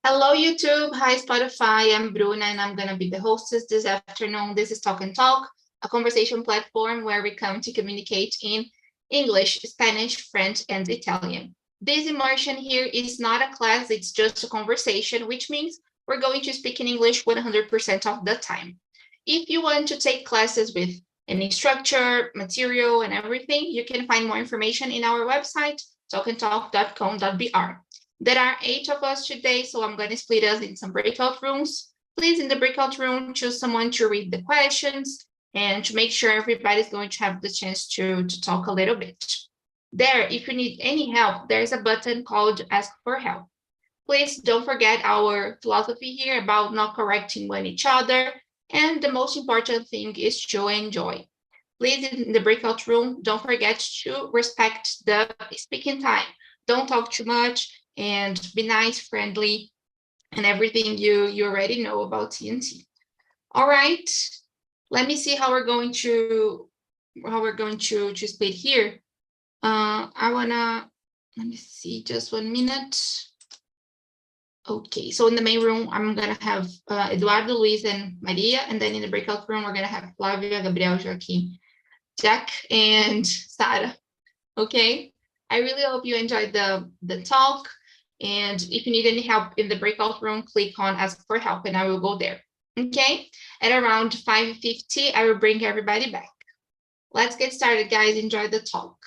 Hello, YouTube. Hi, Spotify. I'm Bruna, and I'm going to be the hostess this afternoon. This is Talk and Talk, a conversation platform where we come to communicate in English, Spanish, French, and Italian. This immersion here is not a class, it's just a conversation, which means we're going to speak in English 100% of the time. If you want to take classes with any structure, material, and everything, you can find more information in our website, talkandtalk.com.br. There are 8 of us today, so I'm going to split us in some breakout rooms. Please, in the breakout room, choose someone to read the questions and to make sure everybody's going to have the chance to talk a little bit. There, if you need any help, there's a button called Ask for Help. Please don't forget our philosophy here about not correcting one each other, and the most important thing is to enjoy. Please, in the breakout room, don't forget to respect the speaking time. Don't talk too much, and be nice, friendly, and everything you already know about TNT. All right, let me see how we're going to split here. Let me see, just 1 minute. Okay, so in the main room, I'm gonna have Eduardo, Luis, and Maria, and then in the breakout room, we're gonna have Flavia, Gabriel, Joaquim, Jack, and Sarah. Okay, I really hope you enjoyed the talk. And if you need any help in the breakout room, click on Ask for Help and I will go there. Okay, at around 5:50, I will bring everybody back. Let's get started, guys. Enjoy the talk.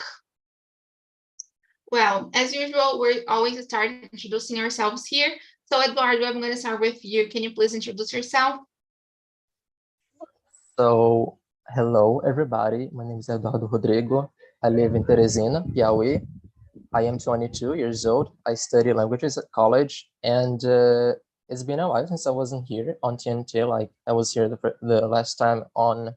Well, as usual, we're always start introducing ourselves here. So Eduardo, I'm going to start with you. Can you please introduce yourself? So, hello everybody. My name is Eduardo Rodrigo. I live in Teresina, Piauí. I am 22 years old. I study languages at college, and it's been a while since I wasn't here on TNT. Like I was here the last time on,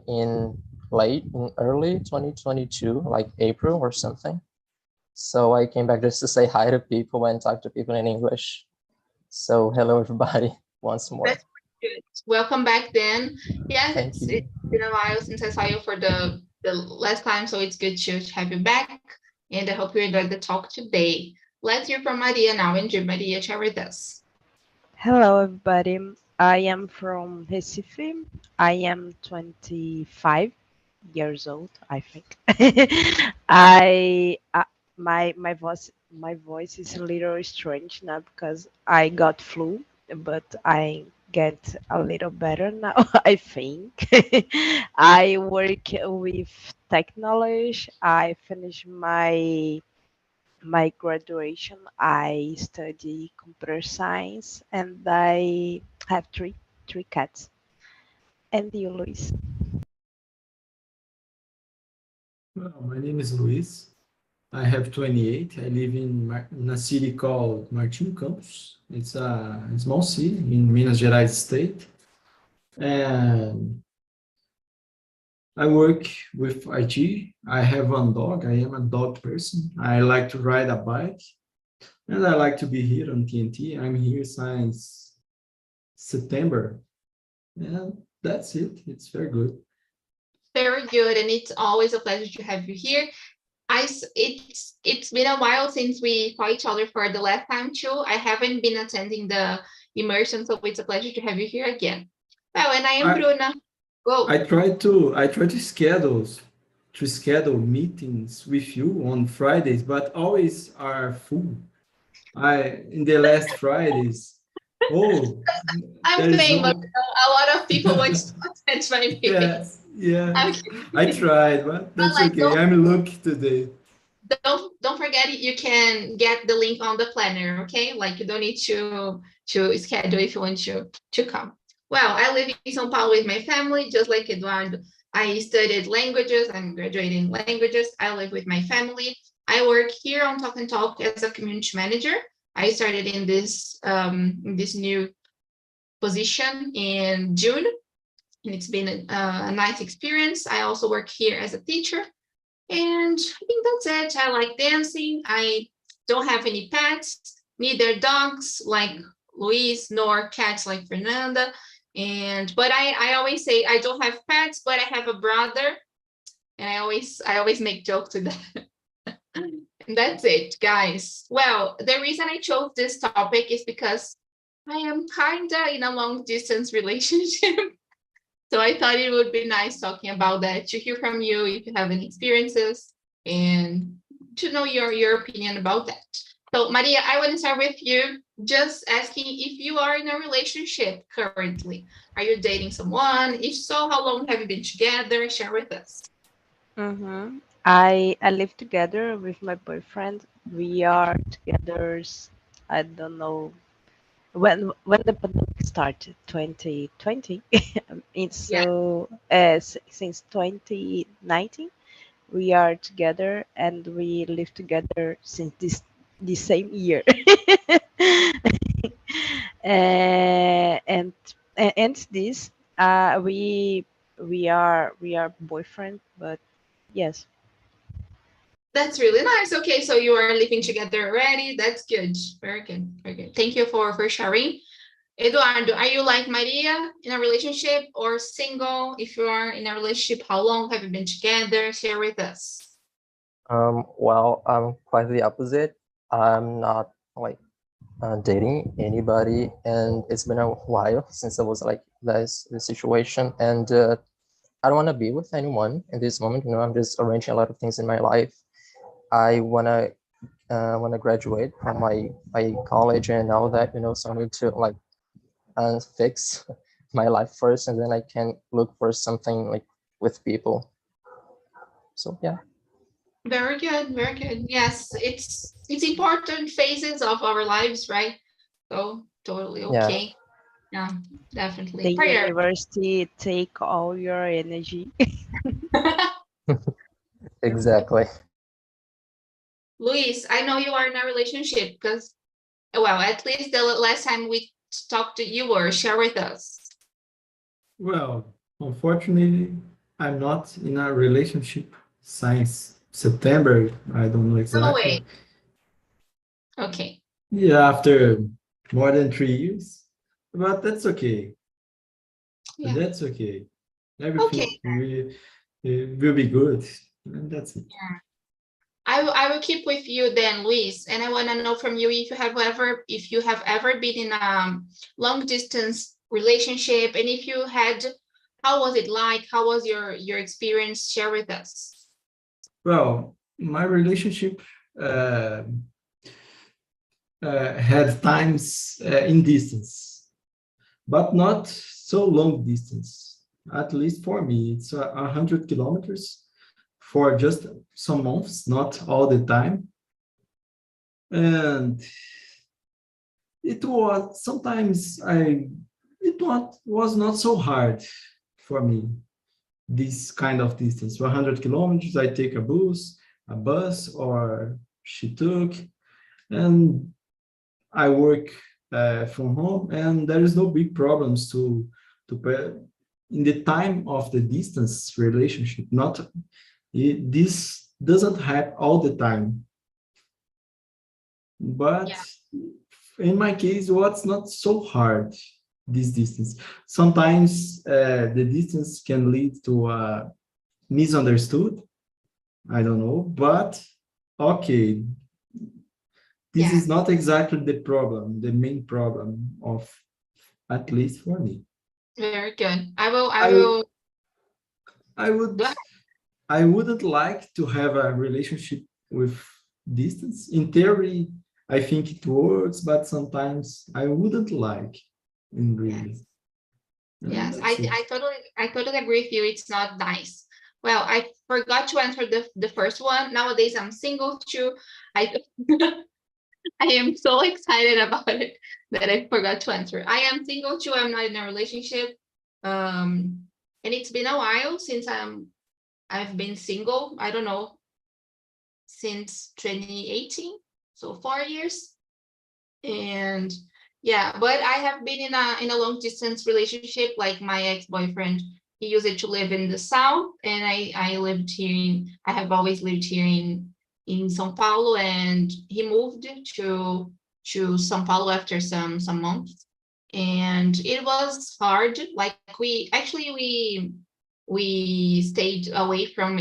in early 2022, like April or something. So I came back just to say hi to people and talk to people in English. So hello everybody once more. That's good. Welcome back then. Yes, it's been a while since I saw you for the last time, so it's good to have you back. And I hope you enjoyed the talk today. Let's hear from Maria now. Enjoy, Maria, share with us. Hello, everybody. I am from Recife. I am 25 years old, I think. I my voice is a little strange now because I got flu, but I get a little better now, I think. I work with technology. I finished my graduation. I study computer science, and I have three cats. And you, Luis? Well, my name is Luis. I have 28. I live in a city called Martin Campos. It's a small city in Minas Gerais state. And I work with IT. I have one dog. I am a dog person. I like to ride a bike. And I like to be here on TNT. I'm here since September. And that's it. It's very good. Very good, and it's always a pleasure to have you here. It's been a while since we saw each other for the last time too. I haven't been attending the immersion, so it's a pleasure to have you here again. Well, and I am Bruna. Go. I try to schedule meetings with you on Fridays, but always are full. In the last Fridays. Oh, I'm famous. A lot of people want to attend my meetings. Yeah. I tried, but that's okay. I'm lucky today. Don't forget, you can get the link on the planner, okay? Like you don't need to schedule if you want to come. Well, I live in São Paulo with my family, just like Eduardo. I studied languages. I'm graduating in languages. I live with my family. I work here on Talk and Talk as a community manager. I started in this new position in June, and it's been a nice experience. I also work here as a teacher, and I think that's it. I like dancing. I don't have any pets, neither dogs like Luis nor cats like Fernanda. But I always say I don't have pets, but I have a brother, and I always make jokes with that. That's it, guys. Well, the reason I chose this topic is because I am kinda in a long distance relationship. So I thought it would be nice talking about that, to hear from you if you have any experiences and to know your opinion about that. So Maria, I want to start with you, just asking if you are in a relationship currently. Are you dating someone? If so, how long have you been together? Share with us. Mm-hmm. I live together with my boyfriend. We are together. I don't know when the pandemic started, 2020. It's Yeah. so since 2019 we are together and we live together since this same year. And this we are boyfriend, but yes. That's really nice. Okay, so you are living together already. That's good. Very good. Very good. Thank you for sharing. Eduardo, are you like Maria in a relationship or single? If you are in a relationship, how long have you been together? Share with us. Well, I'm quite the opposite. I'm not like dating anybody, and it's been a while since I was like this situation, and I don't want to be with anyone in this moment. I'm just arranging a lot of things in my life. I wanna graduate from my college and all that. So I need to like fix my life first, and then I can look for something like with people. So yeah. Very good, very good. Yes, it's important phases of our lives, right? So totally Yeah. okay. Yeah, definitely. The Prayer. university take all your energy. Exactly. Luis, I know you are in a relationship because, well, at least the last time we talked to you were, share with us. Well, unfortunately, I'm not in a relationship since September. I don't know No exactly. way. Okay. Yeah, after more than 3 years, but that's okay. Yeah. That's okay. Okay. Everything will be good, and that's it. Yeah. I will keep with you then, Luis, and I want to know from you if you have ever been in a long distance relationship, and if you had, how was it like? How was your experience? Share with us. Well, my relationship uh, had times in distance, but not so long distance. At least for me, it's 100 kilometers for just some months, not all the time. And it was sometimes was not so hard for me, this kind of distance. 100 kilometers, I take a bus, or she took, and I work from home, and there is no big problems in the time of the distance relationship. This doesn't happen all the time, but Yeah. in my case, what's not so hard, this distance. Sometimes the distance can lead to misunderstood. I don't know, but okay, this Yeah. is not exactly the problem, the main problem of, at least for me. Very good. I will I I go would ahead. I wouldn't like to have a relationship with distance. In theory, I think it works, but sometimes I wouldn't like in really. Yes. And Yes. that's it. I totally agree with you. It's not nice. Well, I forgot to answer the first one. Nowadays I'm single too. I I am so excited about it that I forgot to answer. I am single too. I'm not in a relationship. And it's been a while since I've been single. I don't know, since 2018, so 4 years. And yeah, but I have been in a long distance relationship. Like my ex-boyfriend, he used to live in the south, and I have always lived here in São Paulo, and he moved to São Paulo after some months, and it was hard. Like we stayed away from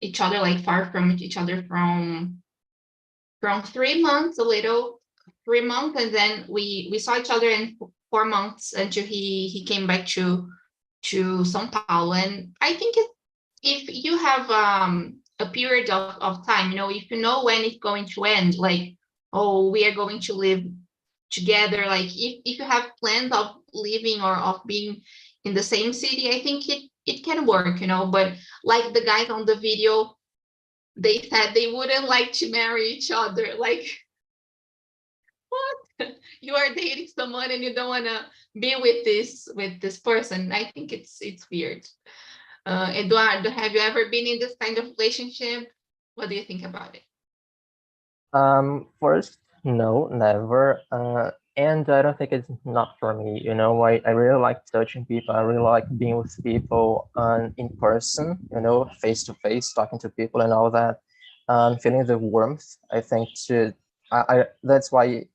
each other, like far from each other, from from 3 months, 3 months, and then we saw each other in 4 months until he came back to São Paulo. And I think if you have a period of time, if you know when it's going to end, like, oh, we are going to live together, like if you have plans of living or of being in the same city, I think it can work, but like the guys on the video, they said they wouldn't like to marry each other. Like, what? You are dating someone and you don't want to be with this person. I think it's weird. Eduardo, have you ever been in this kind of relationship? What do you think about it? First, no, never. And I don't think it's not for me. I really like touching people. I really like being with people in person, face to face, talking to people and all that. Feeling the warmth. I think that's why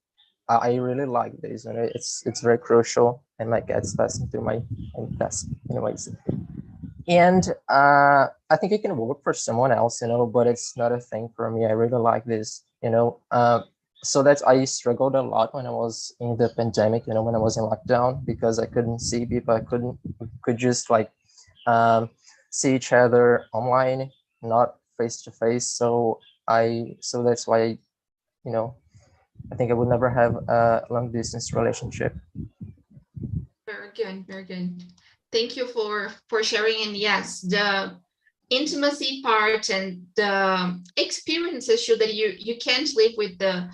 I really like this. It's very crucial. And my cat's passing through my desk, anyways. And I think it can work for someone else, but it's not a thing for me. I really like this, so that's I struggled a lot when I was in the pandemic, when I was in lockdown, because I couldn't see people. Could just like see each other online, not face to face. So that's why I think I would never have a long distance relationship. Very good, very good. Thank you for sharing. And yes, the intimacy part and the experiences show that you can't live with the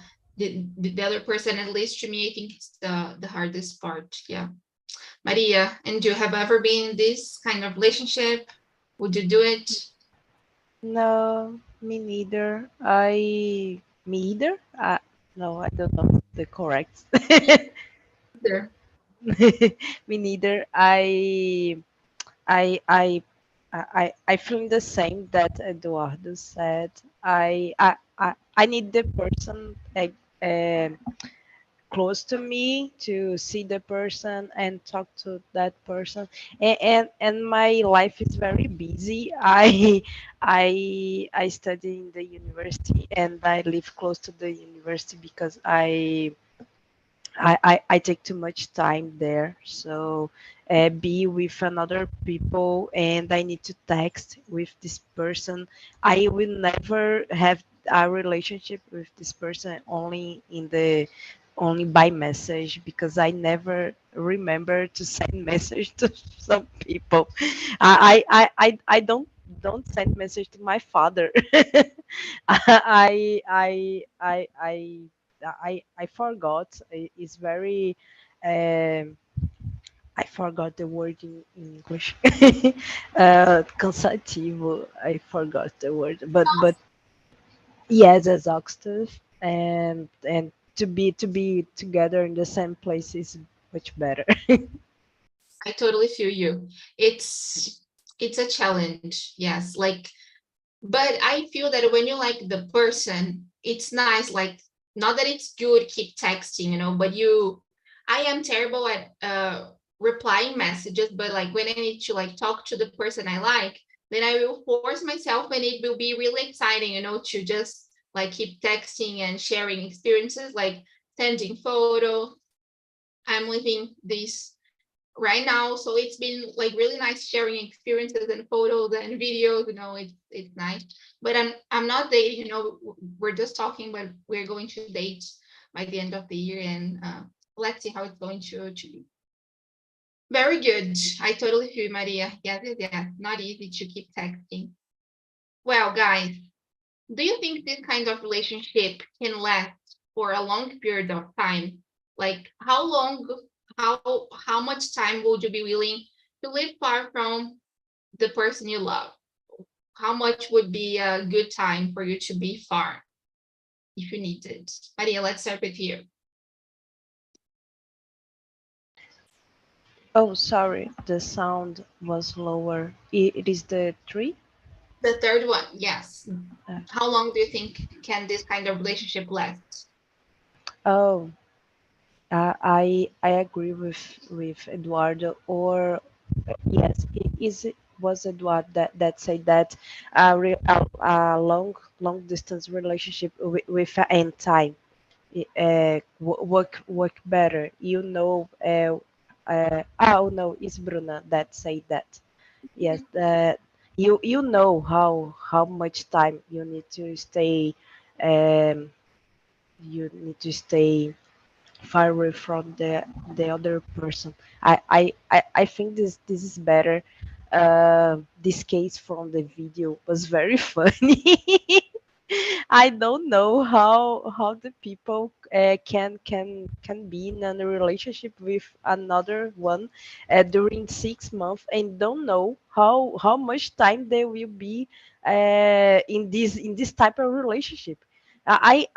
other person. At least to me, I think it's the hardest part. Yeah. Maria, and you have ever been in this kind of relationship? Would you do it? No, me neither. Me either. No, I don't know the correct. There. Me neither. I feel the same that Eduardo said. I need the person close to me to see the person and talk to that person. And my life is very busy. I study in the university and I live close to the university because I take too much time there. So be with another people and I need to text with this person. I will never have a relationship with this person only by message, because I never remember to send message to some people. I don't send message to my father. I forgot. It's very I forgot the word in English. Cansativo. I forgot the word, but yes, exhaustive, and to be together in the same place is much better. I totally feel you. It's a challenge, yes. Like, but I feel that when you like the person, it's nice. Like, not that it's good keep texting, but I am terrible at replying messages, but like when I need to like talk to the person I like, then I will force myself, and it will be really exciting, to just like keep texting and sharing experiences, like sending photo. I'm living this right now, so it's been like really nice sharing experiences and photos and videos. It's nice. But I'm not dating. We're just talking, but we're going to date by the end of the year, and let's see how it's going to be. Very good. I totally feel, Maria. Yeah. Not easy to keep texting. Well, guys, do you think this kind of relationship can last for a long period of time? Like, how long, how much time would you be willing to live far from the person you love? How much would be a good time for you to be far if you needed? Maria, let's start with you. Oh, sorry, the sound was lower. It is the 3. The third one, yes. Uh, How long do you think can this kind of relationship last? Oh, I agree with Eduardo. Or yes, was Eduard that said that a long distance relationship with time work better. You know, oh no, it's Bruna that said that. Yes, that you know how much time you need to stay. Um, you need to stay far away from the other person. I think this is better. This case from the video was very funny. I don't know how the people can be in a relationship with another one during 6 months and don't know how much time they will be in this type of relationship. I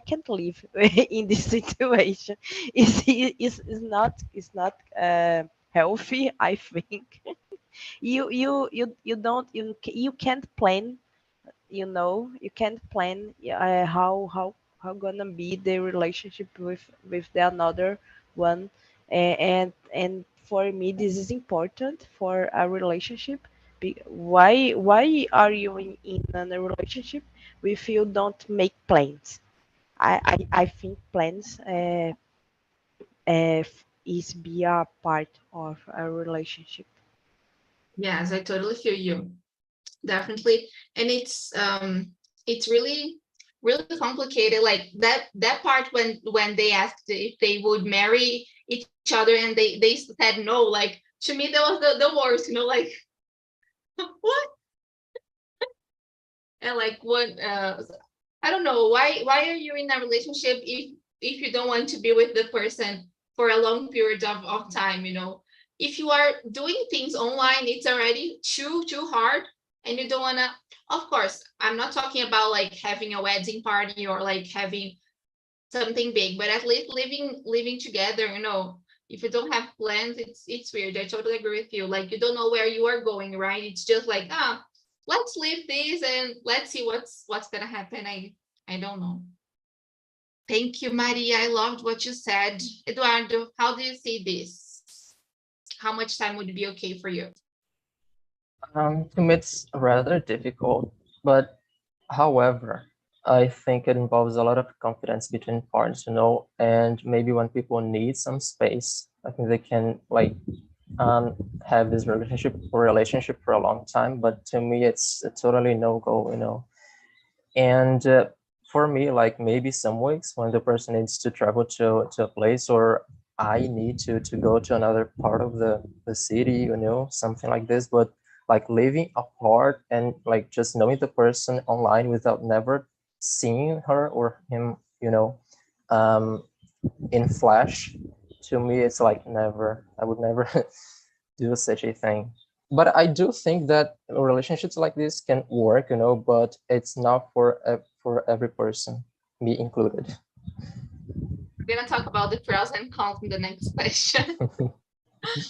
can't live in this situation. It's not healthy. I think you don't you can't plan. You know, you can't plan how gonna be the relationship with the another one. And for me this is important for a relationship. Why are you in a relationship if you don't make plans? I think plans is be a part of a relationship. Yes, I totally feel you. Definitely. And it's really really complicated. Like that part when they asked if they would marry each other and they said no, like to me that was the worst, like what? And like what I don't know why are you in a relationship if you don't want to be with the person for a long period of time. If you are doing things online, it's already too hard, and you don't want to. Of course, I'm not talking about like having a wedding party or like having something big, but at least living together. If you don't have plans, it's weird. I totally agree with you. Like you don't know where you are going, right? It's just like let's leave this and let's see what's gonna happen. I don't know. Thank you, Maria. I loved what you said. Eduardo, how do you see this? How much time would be okay for you? To me, it's rather difficult, but however, I think it involves a lot of confidence between parts, and maybe when people need some space, I think they can have this relationship for a long time. But to me, it's a totally no go. And for me, like maybe some weeks when the person needs to travel to a place, or I need to go to another part of the city, something like this. But like living apart and like just knowing the person online without never seeing her or him, um, in flash, to me, it's like never. I would never do such a thing. But I do think that relationships like this can work, but it's not for every person, me included. We're gonna talk about the pros and cons in the next question.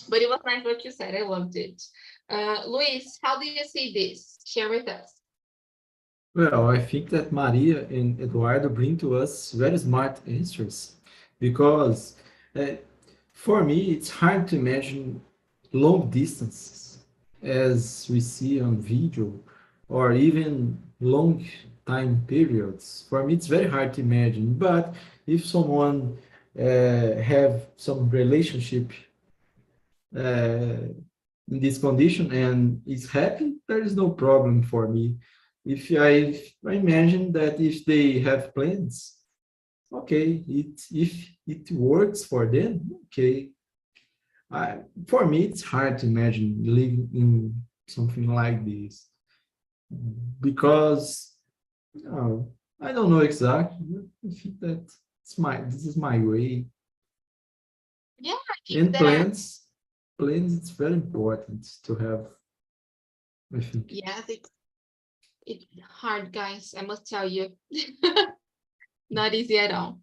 But it was nice what you said. I loved it. Luis, how do you see this? Share with us. Well, I think that Maria and Eduardo bring to us very smart answers because for me, it's hard to imagine long distances as we see on video or even long time periods. For me, it's very hard to imagine. But if someone have some relationship in this condition and is happy, there is no problem for me. If I imagine that if they have plans, okay, if it works for them, okay. For me, it's hard to imagine living in something like this because I don't know exactly. I think that this is my way. Yeah, I think And that plans, it's very important to have. I think. yes, it's hard, guys. I must tell you, not easy at all.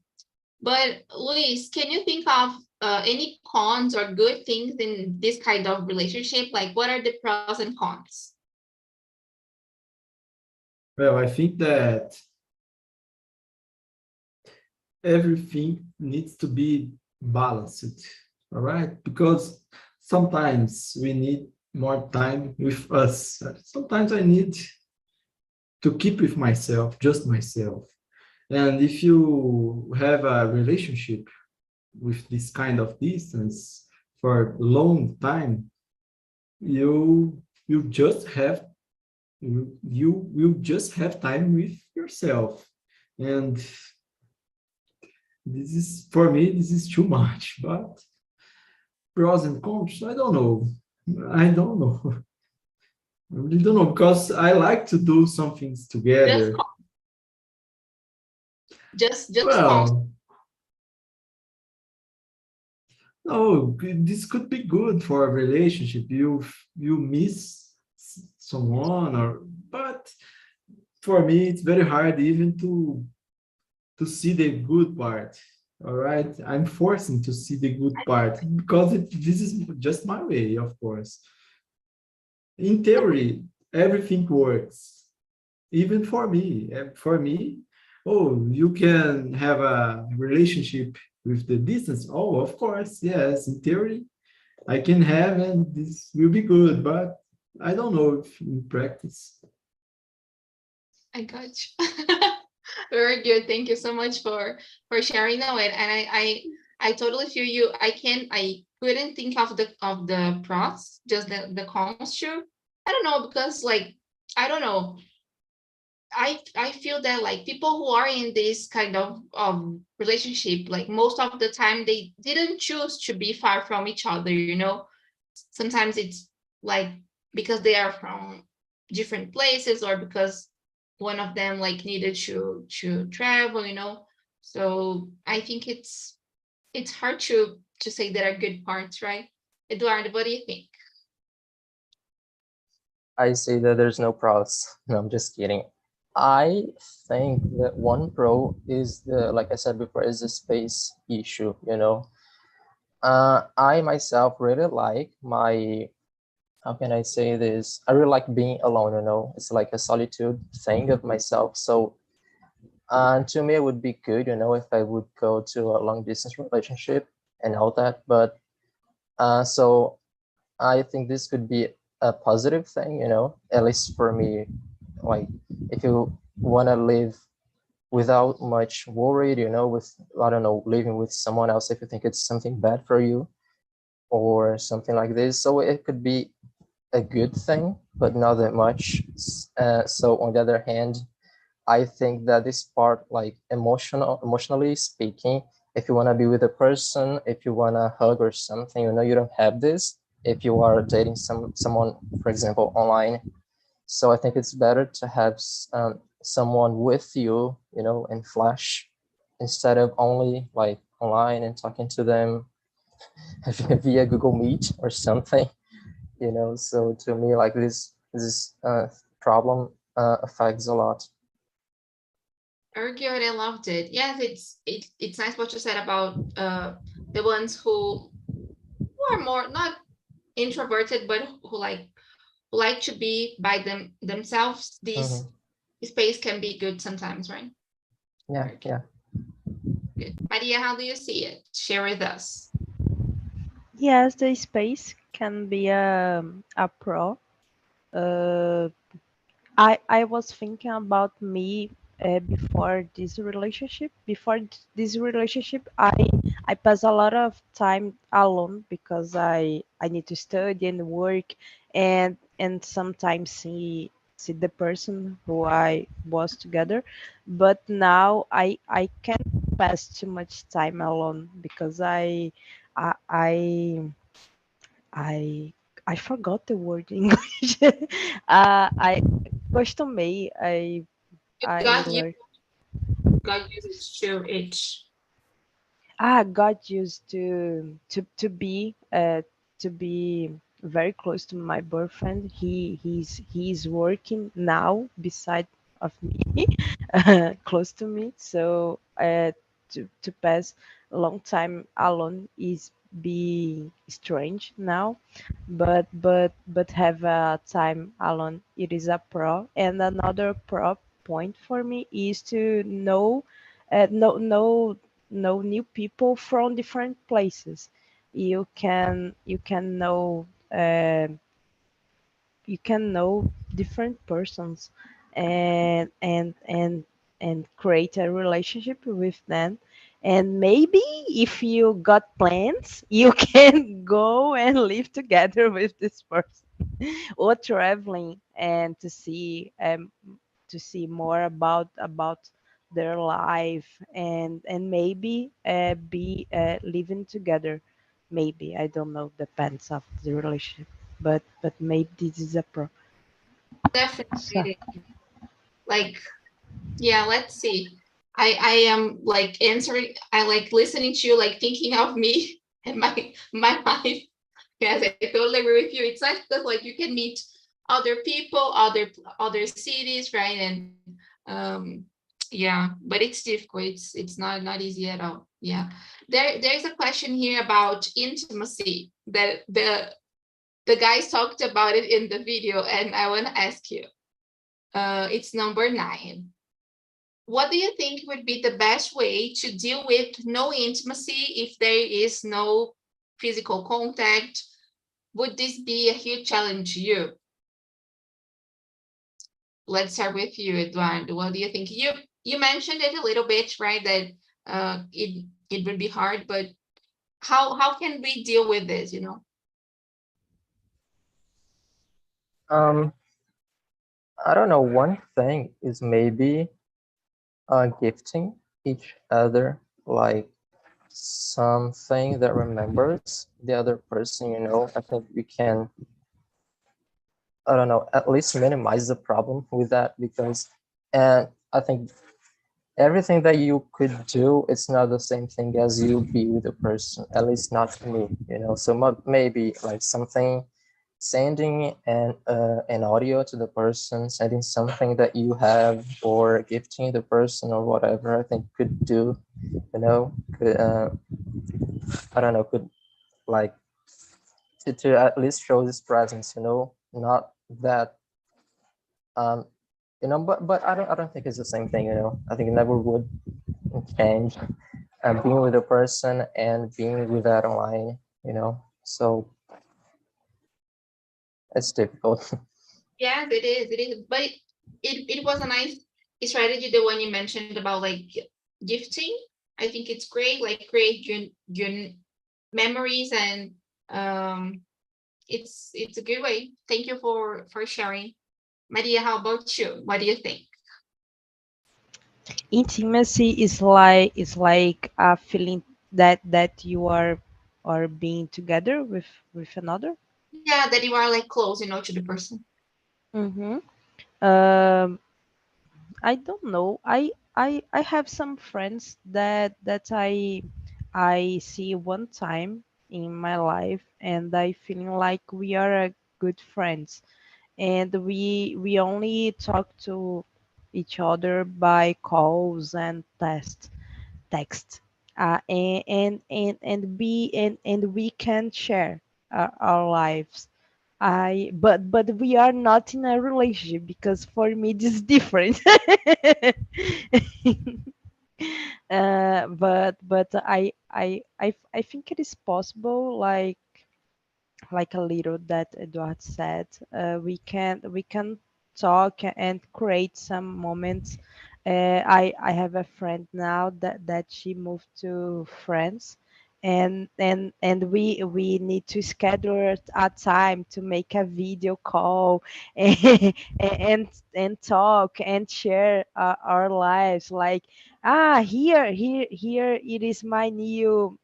But Luis, can you think of any cons or good things in this kind of relationship? Like, what are the pros and cons? Well, I think that everything needs to be balanced, all right? Because sometimes we need more time with us. Sometimes I need to keep with myself, just myself. And if you have a relationship with this kind of distance for a long time, you just have you will just have time with yourself. And this is, for me, this is too much. But pros and cons, I don't know. I don't know. I really don't know, because I like to do some things Just together. just cons. Well, no, this could be good for a relationship. You miss someone, or but for me it's very hard even to see the good part. All right, I'm forcing to see the good part because this is just my way, of course. In theory, everything works, even for me. And for me, oh, you can have a relationship with the distance. Oh, of course, yes. In theory, I can have, and this will be good. But I don't know if in practice. I got you. Very good. Thank you so much for sharing that. And I totally feel you. I couldn't think of the pros, just the cons too. I don't know, because like I don't know. I feel that like people who are in this kind of relationship, like most of the time they didn't choose to be far from each other, you know. Sometimes it's like because they are from different places, or because one of them like needed to travel, you know. So I think it's hard to say there are good parts, right? Eduardo, what do you think? I say that there's no pros. No, I'm just kidding. I think that one pro is the, like I said before, is the space issue, you know. I myself really like my, how can I say this? I really like being alone, you know. It's like a solitude thing of myself. So to me, it would be good, you know, if I would go to a long distance relationship and all that. But so I think this could be a positive thing, you know, at least for me. Like, if you want to live without much worried, you know, with, I don't know, living with someone else, if you think it's something bad for you or something like this. So it could be a good thing, but not that much. So on the other hand, I think that this part, like emotionally speaking, if you want to be with a person, if you want to hug or something, you know, you don't have this if you are dating someone, for example, online. So I think it's better to have someone with you, you know, in flesh, instead of only like online and talking to them via Google Meet or something, you know. So to me, like this problem affects a lot. Very good. I loved it. Yes, it's nice what you said about the ones who are more not introverted, but who like to be by themselves. This space can be good sometimes, right? Yeah, yeah. Good. Maria, how do you see it? Share with us. Yes, the space can be a pro. I was thinking about me before this relationship. Before this relationship, I pass a lot of time alone because I need to study and work, and sometimes see the person who I was together. But now I can't pass too much time alone because I I I I forgot the word in English. I costumei. You I learned. got used to it. Got used to be very close to my boyfriend. He's working now beside of me, close to me. So to pass a long time alone is be strange now, but have a time alone, it is a pro. And another pro point for me is to know new people from different places. You can know you can know different persons and create a relationship with them. And maybe if you got plans, you can go and live together with this person, or traveling and to see more about their life, and maybe be living together. Maybe, I don't know, depends of the relationship, but maybe this is a pro. So, Definitely. Like, yeah, let's see. I am like answering, I like listening to you, like thinking of me and my life. Yes, I totally agree with you. It's nice because like you can meet other people, other cities, right? And yeah, but it's difficult. It's not easy at all. Yeah. There's a question here about intimacy that the guys talked about it in the video, and I want to ask you. It's number 9. What do you think would be the best way to deal with no intimacy if there is no physical contact? Would this be a huge challenge to you? Let's start with you, Eduardo. What do you think? You mentioned it a little bit, right? That it would be hard, but how can we deal with this? Um, I don't know. One thing is maybe gifting each other like something that remembers the other person. I think we can, I don't know, at least minimize the problem with that, because, and I think everything that you could do, it's not the same thing as you be with a person, at least not for me. So maybe like something, sending an audio to the person, sending something that you have, or gifting the person or whatever, I think could do, could, I don't know, could like to at least show his presence, not that, um, but I don't think it's the same thing. I think it never would change, being with a person and being with that online. So it's difficult. Yes, it is. It is. But it was a nice strategy, the one you mentioned about like gifting. I think it's great, like create your memories, and it's a good way. Thank you for sharing. Maria, how about you? What do you think? intimacy is like a feeling that you are being together with another. Yeah, that you are like close, to the person. Mm-hmm. Um, I don't know. I have some friends that I see one time in my life, and I feeling like we are a good friends, and we only talk to each other by calls and text, and we can share our lives. But we are not in a relationship, because for me this is different. But I think it is possible, like a little that Eduard said. We can talk and create some moments. I have a friend now that she moved to France, and we need to schedule a time to make a video call and talk and share our lives. Like, here it is my new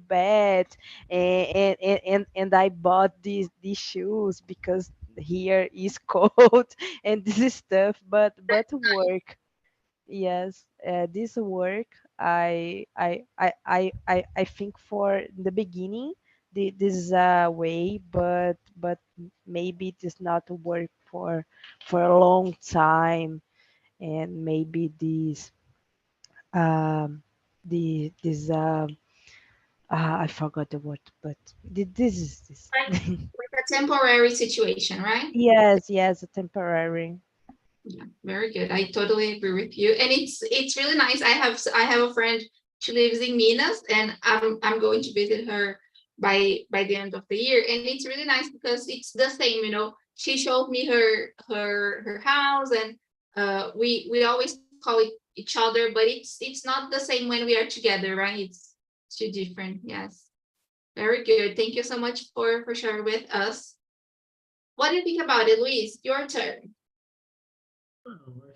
bed, and I bought these shoes because here is cold and this is stuff. But work, yes, this work, I think for the beginning, this is a way, but maybe it does not work for a long time. And maybe um this I forgot the word, but this is this. Like a temporary situation, right? Yes, a temporary. Yeah, very good. I totally agree with you. And it's really nice. I have a friend, she lives in Minas, and I'm going to visit her by the end of the year. And it's really nice because it's the same, she showed me her house, and we always call each other, but it's not the same when we are together, right? It's too different. Yes, very good. Thank you so much for sharing with us. What do you think about it, Luis? Your turn. I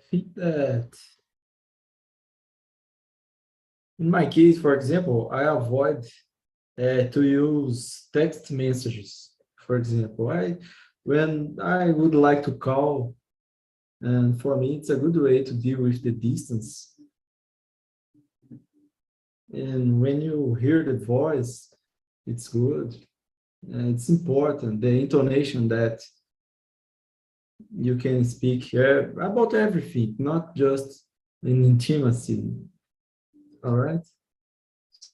think that in my case, for example, I avoid to use text messages. For example, when I would like to call, and for me, it's a good way to deal with the distance. And when you hear the voice, it's good. It's important, the intonation that you can speak about everything, not just in intimacy. All right?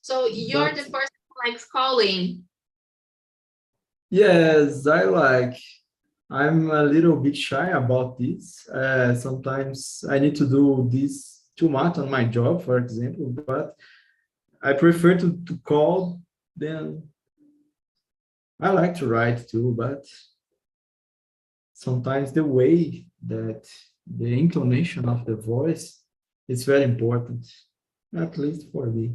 So you're the person who likes calling. Yes, I like. I'm a little bit shy about this. Sometimes I need to do this too much on my job, for example, but I prefer to call than I like to write too, but sometimes the way that the intonation of the voice is very important, at least for me.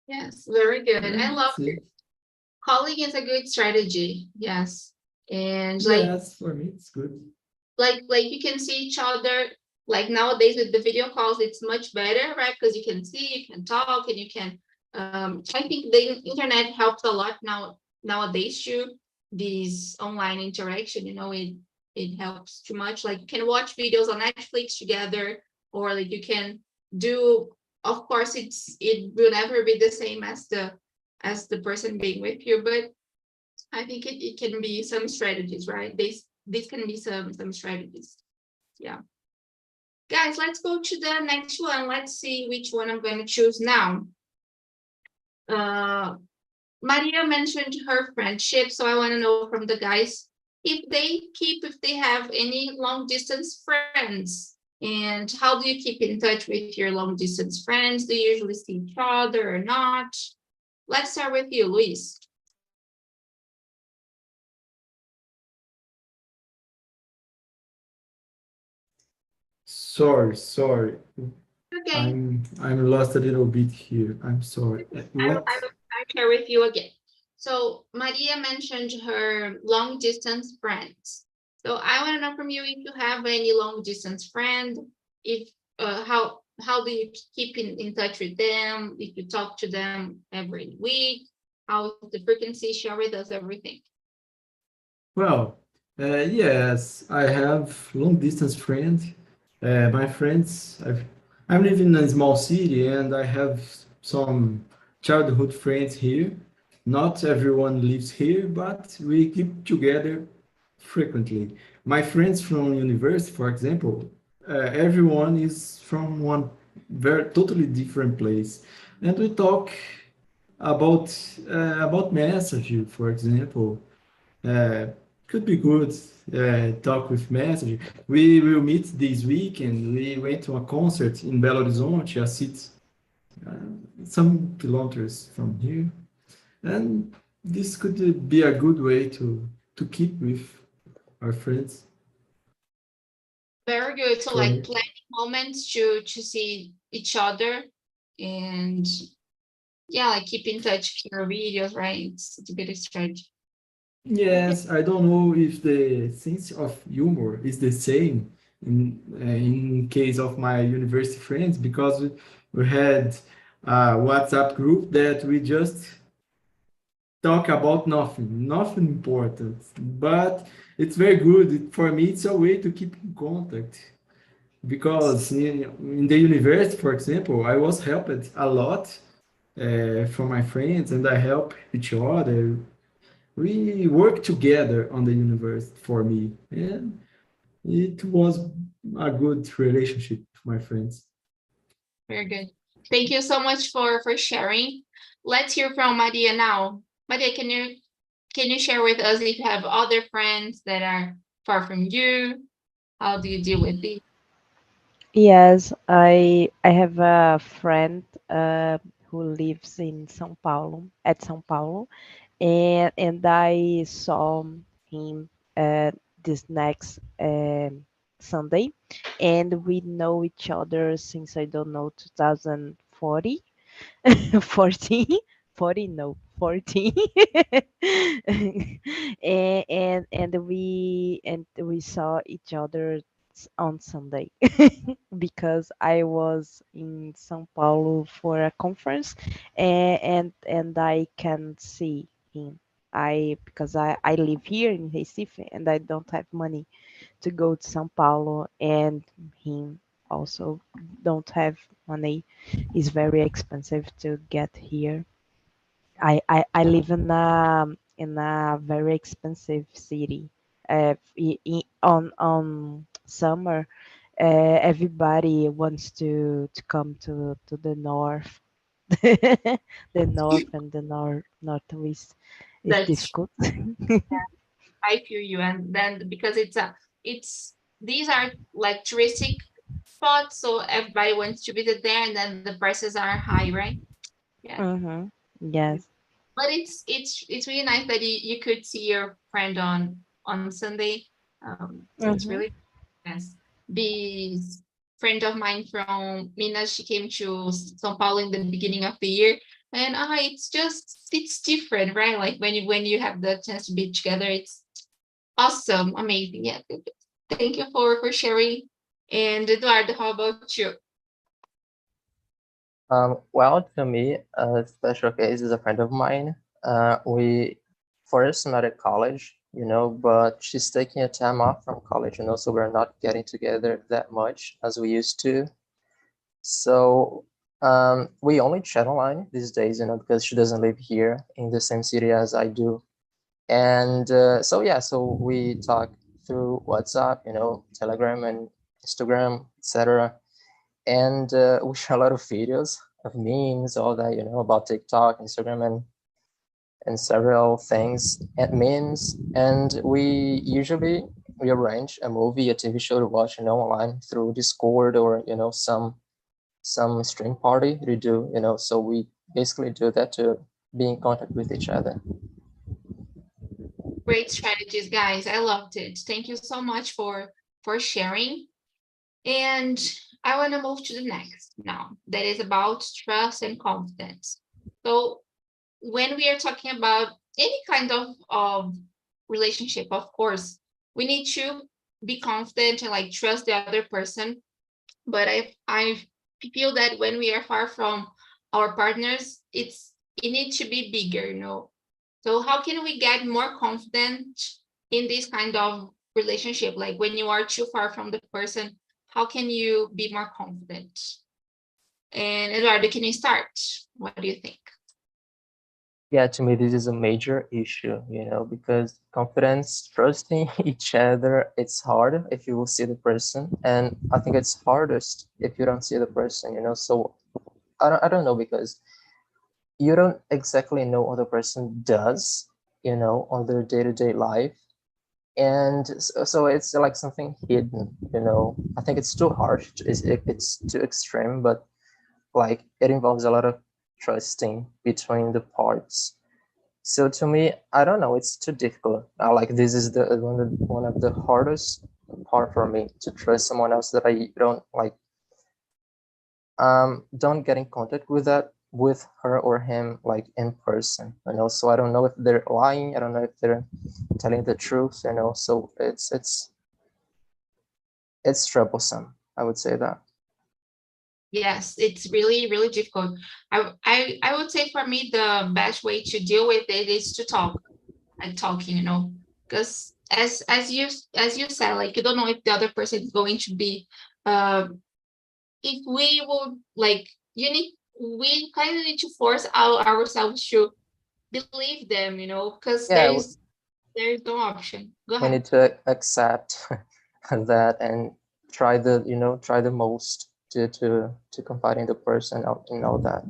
Yes, very good. I love See? it. Calling is a good strategy. Yes. And Yes, for me it's good. like you can see each other. Like nowadays with the video calls, it's much better, right? Because you can see, you can talk, and you can I think the internet helps a lot nowadays too. This online interaction, it helps too much. Like you can watch videos on Netflix together, or like you can do, of course it will never be the same as the person being with you, but I think it can be some strategies, right? This can be some strategies. Yeah. Guys, let's go to the next one. Let's see which one I'm going to choose now. Maria mentioned her friendship, so I want to know from the guys if they have any long distance friends, and how do you keep in touch with your long distance friends? Do you usually see each other or not? Let's start with you, Luis. Sorry. Okay. I'm lost a little bit here. I'm sorry. What? I'll share with you again. So Maria mentioned her long distance friends. So I want to know from you if you have any long distance friend, if how do you keep in touch with them, if you talk to them every week, how the frequency, share with us everything. Well, yes, I have long distance friends. My friends, I'm living in a small city and I have some childhood friends here. Not everyone lives here, but we keep together frequently. My friends from university, for example, everyone is from one very totally different place, and we talk about message, for example. Uh, could be good talk with message. We will meet this weekend. We went to a concert in Belo Horizonte, a city uh, some kilometers from here, and this could be a good way to keep with our friends. Very good. So For like me. planning moments to see each other, and yeah, like keep in touch through videos, right? It's a good strategy. Yes, I don't know if the sense of humor is the same in case of my university friends, because we had a WhatsApp group that we just talk about nothing important. But it's very good. For me, it's a way to keep in contact. Because in the university, for example, I was helped a lot from my friends, and I help each other. We work together on the university for me, and it was a good relationship with my friends. Very good. Thank you so much for sharing. Let's hear from Maria now. Maria, can you share with us if you have other friends that are far from you? How do you deal with it? Yes, I have a friend who lives in São Paulo, at São Paulo, and I saw him this next Sunday, and we know each other since I don't know 2040, 14, 40 no 14, and we saw each other on Sunday because I was in São Paulo for a conference, and I can see him. Because I live here in Recife and I don't have money to go to São Paulo, and him also don't have money. It's very expensive to get here. I live in a very expensive city. On summer, everybody wants to come to the north, the north and the northwest. It's That's difficult. I feel you, and then because it's these are like touristic spots, so everybody wants to visit there, and then the prices are high, right? Yeah. Mm-hmm. Yes. But it's really nice that you could see your friend on Sunday. It's Mm-hmm. really nice. The friend of mine from Minas, she came to São Paulo in the beginning of the year, and it's different, right? Like when you have the chance to be together, it's awesome, amazing. Yeah, thank you for sharing. And Eduardo, how about you? Well, to me, a special case is a friend of mine. We first met at college, but she's taking a time off from college, so we're not getting together that much as we used to. So we only chat online these days, because she doesn't live here in the same city as I do. And so we talk through WhatsApp, Telegram and Instagram, etc. And we share a lot of videos of memes, all that, about TikTok, Instagram, and several things and memes. And we usually rearrange a movie, a TV show to watch, online through Discord or some stream party to do, so we basically do that to be in contact with each other. Great strategies, guys. I loved it. Thank you so much for sharing. And I want to move to the next now, that is about trust and confidence. So when we are talking about any kind of relationship, of course, we need to be confident and like trust the other person. But I feel that when we are far from our partners, it needs to be bigger. So how can we get more confident in this kind of relationship? Like when you are too far from the person, how can you be more confident? And Eduardo, can you start? What do you think? Yeah, to me, this is a major issue, because confidence, trusting each other, it's hard if you will see the person. And I think it's hardest if you don't see the person, So I don't know, because you don't exactly know what the person does, on their day-to-day life. And so it's like something hidden, I think it's too harsh. It's too extreme, but like it involves a lot of trusting between the parts. So to me, I don't know, it's too difficult. Like this is the one of the hardest part for me, to trust someone else that I don't get in contact with her or him, like in person, so I don't know if they're lying, I don't know if they're telling the truth, so it's troublesome, I would say that. Yes, it's really, really difficult. I would say for me, the best way to deal with it is to talk, like talking, because as you said, like you don't know if the other person is going to be, if we will like, we kind of need to force ourselves to believe them, because Yeah, there's no option. Go we ahead. need to accept that and try the most to confide in the person and all that.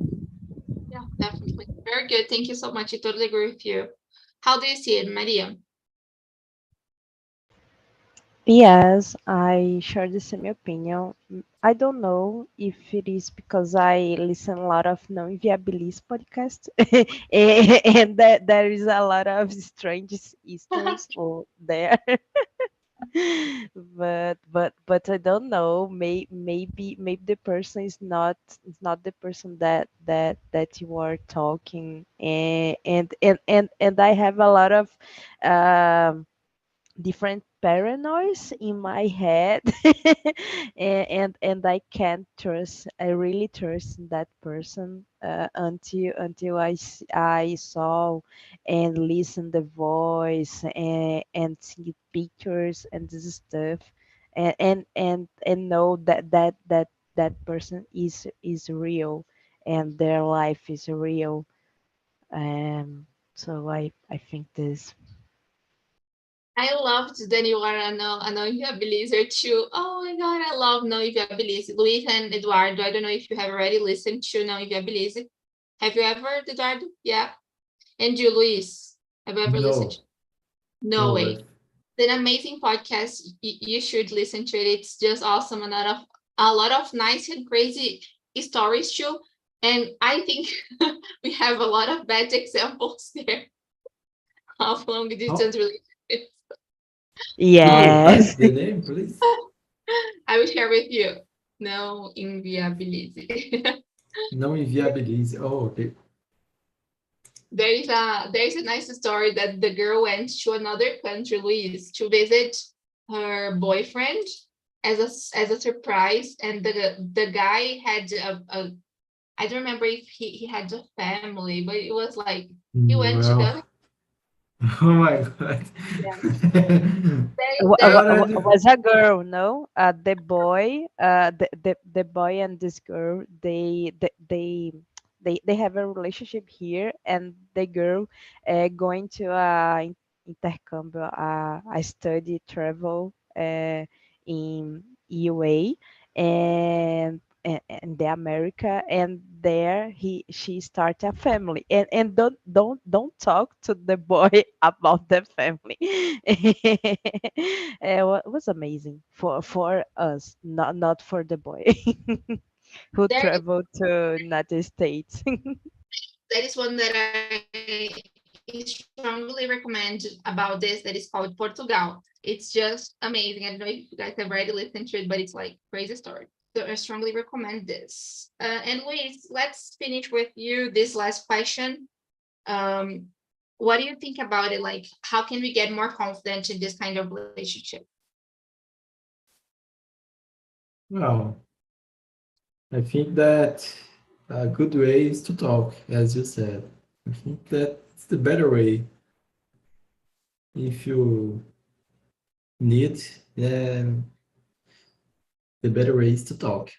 Yeah, definitely. Very good. Thank you so much. I totally agree with you. How do you see it, Maria? Yes, I share the same opinion. I don't know if it is because I listen a lot of non inviabilis podcast, and that there is a lot of strange histories there. but I don't know. Maybe the person is not the person that you are talking, and I have a lot of um different paranoias in my head. And I can't trust, I really trust in that person until I saw and listen the voice and see pictures and this stuff, and know that person is real and their life is real. So I think this. I loved the new one. I know Inviabilizer too. Oh my god, I love No Inviabilize. Luis and Eduardo, I don't know if you have already listened to No Inviabilize. Have you ever, Eduardo? Yeah. And you, Luis, have you ever listened to? No, No no, way. It's an amazing podcast. You should listen to it. It's just awesome. A lot of nice and crazy stories too. And I think we have a lot of bad examples there of long distance how, relationships. could you Yes. repeat the name, please? I will share with you. No inviability. Não inviabilize. Oh, okay. There is a nice story that the girl went to another country, Luis, to visit her boyfriend as a surprise, and the guy had a I don't remember if he had a family, but it was like he went to Well, the oh my God. Yeah. there Agora, Was a girl, no? The boy and this girl, they have a relationship here, and the girl going to intercambio, a study travel in UA, and the America, and there she start a family, and don't talk to the boy about the family. It was amazing for us, not for the boy who there traveled to United States. that is one that I strongly recommend about this, that is called Portugal. It's just amazing. I don't know if you guys have already listened to it, but it's like crazy story. So I strongly recommend this. And Luis, let's finish with you this last question. Um, what do you think about it? Like, how can we get more confident in this kind of relationship? well, I think that a good way is to talk, as you said. I think that's the better way. If you need, then the better way is to talk.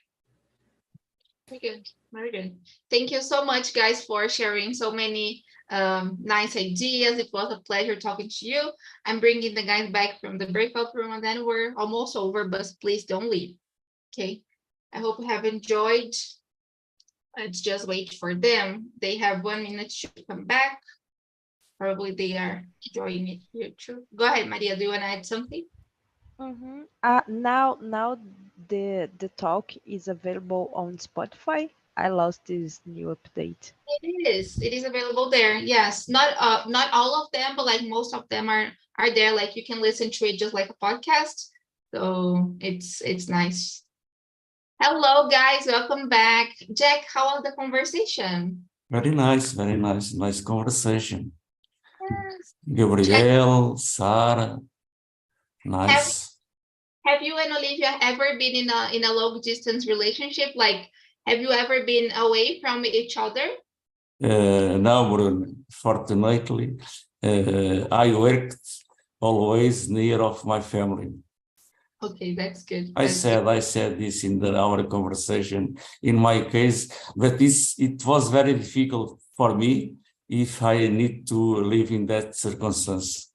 Very good. Very good. Thank you so much, guys, for sharing so many nice ideas. It was a pleasure talking to you. I'm bringing the guys back from the breakout room, and then we're almost over, but please don't leave. Okay. I hope you have enjoyed. Let's just wait for them. They have 1 minute to come back. Probably they are enjoying it here too. Go ahead, Maria. Do you want to add something? Now the talk is available on Spotify. I lost this new update. It is. It is available there. Yes. Not all of them, but like most of them are there. Like you can listen to it just like a podcast. So it's nice. Hello guys, welcome back. Jack, how was the conversation? Very nice, very nice. Nice conversation. Yes. Jack, Gabriel, Sarah, have nice. have you and Olivia ever been in a long distance relationship? Like, have you ever been away from each other? Now, Bruno, fortunately, I worked always near of my family. Okay, that's good. I That's good. said this in our conversation. In my case, but it was very difficult for me if I need to live in that circumstance,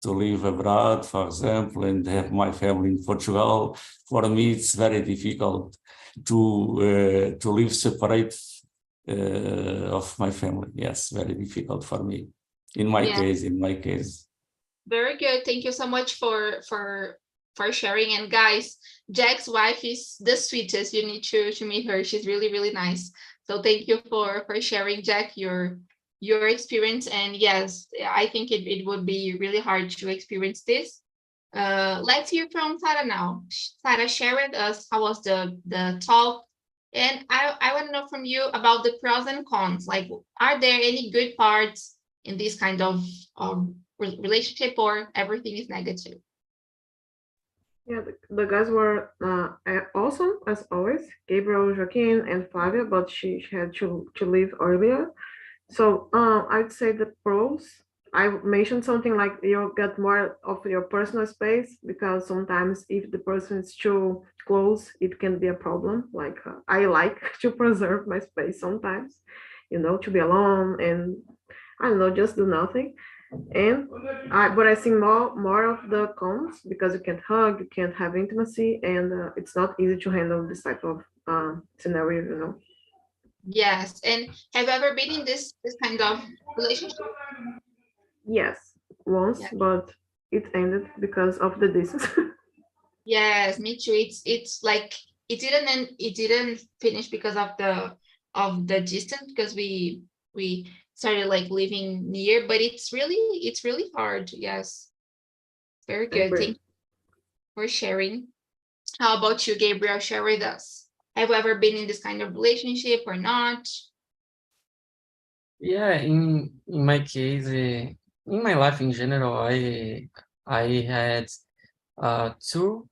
to live abroad, for example, and have my family in Portugal. For me, it's very difficult to live separate of my family. Yes, very difficult for me. In my Yeah, case. very good. Thank you so much for sharing. And guys, Jack's wife is the sweetest. You need to meet her. She's really, really nice. So thank you for sharing, Jack, your experience. And yes, I think it would be really hard to experience this. Let's hear from Sarah now. Sarah, share with us how was the talk. And I want to know from you about the pros and cons. Like, are there any good parts in this kind of relationship, or everything is negative? Yeah, the guys were awesome as always. Gabriel, Joaquin, and Flavia, but she had to leave earlier. So I'd say the pros. I mentioned something like you get more of your personal space, because sometimes if the person is too close, it can be a problem. Like I like to preserve my space sometimes, to be alone and I don't know, just do nothing. But I see more of the cons, because you can't hug, you can't have intimacy, and it's not easy to handle this type of scenario. Yes. And have you ever been in this kind of relationship? Yes, once, Yeah. but it ended because of the distance. Yes, me too. It's like it didn't end, it didn't finish because of the distance, because we started like living near, but it's really hard. Yes. Very good. Thank you for sharing. How about you, Gabriel? Share with us. Have you ever been in this kind of relationship or not? Yeah, in my case, in my life in general, I had two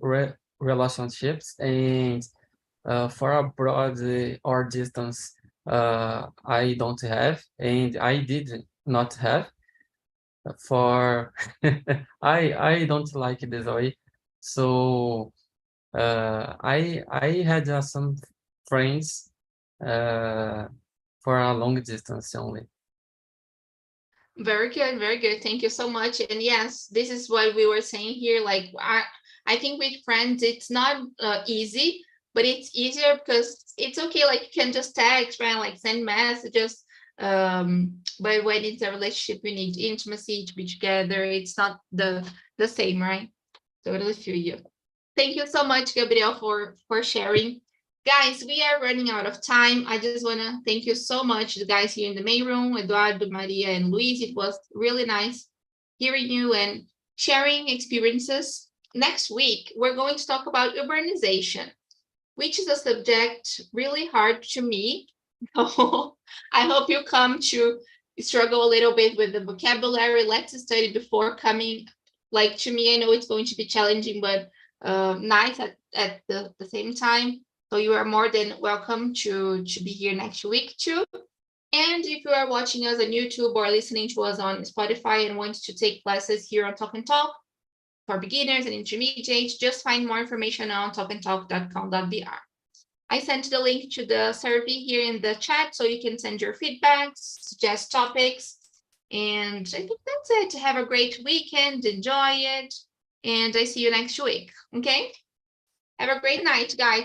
relationships, and for abroad or distance, I don't have, and I did not have. For I don't like this way, so I had some friends for a long distance only. Very good, very good. Thank you so much. And yes, this is what we were saying here. Like, I think with friends, it's not easy, but it's easier because it's okay. Like, you can just text, right? Like, send messages. But when it's a relationship, you need intimacy to be together. It's not the same, right? Totally feel you. Thank you so much, Gabriel, for sharing. Guys, we are running out of time. I just want to thank you so much, the guys here in the main room, Eduardo, Maria, and Luis. It was really nice hearing you and sharing experiences. Next week, we're going to talk about urbanization, which is a subject really hard to me. I hope you come to struggle a little bit with the vocabulary. Let's study before coming. Like, to me, I know it's going to be challenging, but nice at the same time. So you are more than welcome to be here next week too. And if you are watching us on YouTube or listening to us on Spotify and want to take classes here on Talk and Talk for beginners and intermediates, just find more information on talkandtalk.com.br. I sent the link to the survey here in the chat, so you can send your feedbacks, suggest topics. And I think that's it. Have a great weekend, enjoy it, and I see you next week, okay? Have a great night, guys.